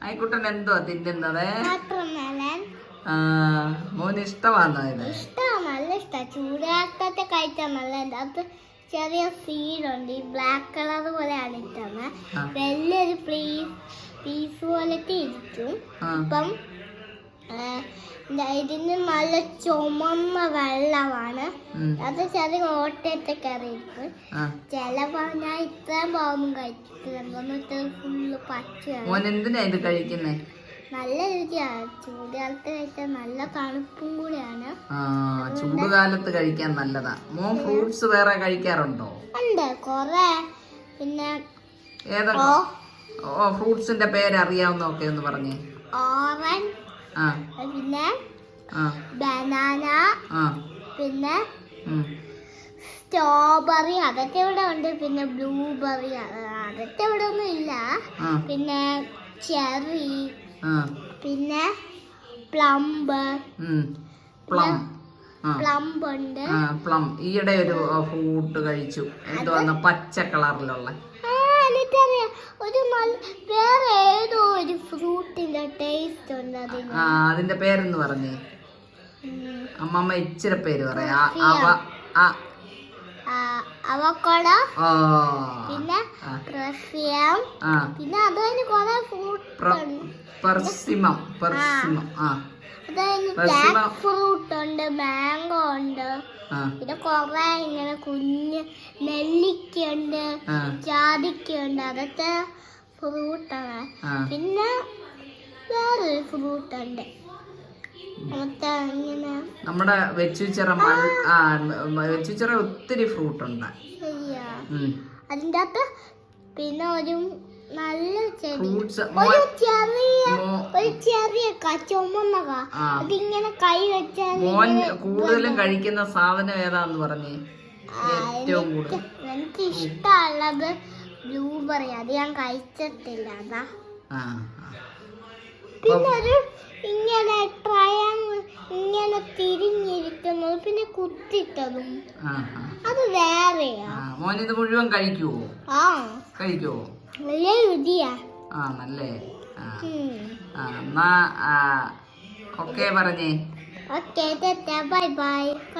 ആയിക്കുട്ടൻ എന്തോ തിന്നുന്നത്? മോന് ഇഷ്ടമാണോ ഇത്? നല്ല ഇഷ്ടം. ചൂടാക്കത്തെ കഴിച്ചാൽ നല്ല. അത് ചെറിയ സീഡുണ്ട്, ഈ ബ്ലാക്ക് കളർ പോലെയാണ് ഇട്ടത്. വലിയൊരു പീസ് പോലത്തെ ഇരിക്കും. അപ്പം ഇതിന് നല്ല ചുമന്ന വെള്ളമാണ്. അത് ചെറിയ ഓട്ടത്തെ കറിയിരിക്കും. ചിലപ്പോ ഞാൻ ഇത്രയും ഭാഗം കഴിച്ചിട്ട് ഫുള്ള് പച്ചയാണ്. എന്തിനാ ഇത് കഴിക്കുന്നേ? നല്ല രുചിയാണ്. ചൂടുകാലത്ത് കഴിച്ചാൽ നല്ല തണുപ്പും കൂടിയാണ്. ചൂടുകാലത്ത് കഴിക്കാൻ നല്ലതാ. മോൻ ഫ്രൂട്ട്സ് വേറെ കഴിക്കാറുണ്ടോ? ഉണ്ട്, കൊറേ. പിന്നെ ഏതൊക്കെ ഫ്രൂട്ട്സിന്റെ പേര് അറിയാവുന്നൊക്കെ ഒന്ന് പറഞ്ഞേ. ഓറഞ്ച്, പിന്നെ ബനാന, പിന്നെ സ്ട്രോബെറി, അതൊക്കെ ഇവിടെ ഉണ്ട്. പിന്നെ ബ്ലൂബെറി, അതൊക്കെ ഇവിടെ ഒന്നും ഇല്ല. പിന്നെ ചെറി, പിന്നെ പ്ലംബ് ഉണ്ട്. പ്ലം ഈയിടെ ഒരു ഫ്രൂട്ട് കഴിച്ചു. എന്തോന്ന് പച്ച കളറിലുള്ള വേറെ ഏതോ ഒരു ഫ്രൂട്ടിന്റെ ടേസ്റ്റ് ഉണ്ട്. അതിന്റെ പേരെന്ന് പറഞ്ഞേ. അമ്മമ്മ ഇച്ചിരി പേര് പറയാ. അവക്കാഡോ, പിന്നെ റഷ്യം, പിന്നെ അതിന് കുറെ പെർസിമം, ഫ്രൂട്ട് ഉണ്ട്, മാംഗോ ഉണ്ട്. പിന്നെ കൊറേ ഇങ്ങനെ കുഞ്ഞ് നെല്ലിക്കയുണ്ട്, ജാതിക്കയുണ്ട്. അതൊക്കെ ഫ്രൂട്ടാണ്. പിന്നെ വേറൊരു ഫ്രൂട്ട് ഉണ്ട്. നമ്മുടെ വെച്ചുച്ചിറ ഒത്തിരി ഫ്രൂട്ട് ഉണ്ട്. അതിന്റെ അകത്ത് പിന്നെ ഒരു നല്ല ചെറിയ ചുമന്ന അതിങ്ങനെ കൈ വെച്ചാൽ കൂടുതലും കഴിക്കുന്ന സാധനം ഏതാന്ന് പറഞ്ഞേ? ഏറ്റവും കൂടുതൽ എനിക്ക് ഇഷ്ടമുള്ളത് ബ്ലൂബെറി. അത് ഞാൻ കഴിച്ചിട്ടില്ല. അതാ. പിന്നെ ഒരു ഇങ്ങനെ ഇങ്ങനെ തിരിഞ്ഞിരിക്കുന്നത്, പിന്നെ കുത്തിട്ടതും, അത് വേറെയാ. മോനിത് മുഴുവൻ കഴിക്കുവോ? കഴിക്കുവോ? നല്ല രുചിയാ. നല്ലേ. എന്നാ ഓക്കേ പറഞ്ഞേ. Okay, bye bye.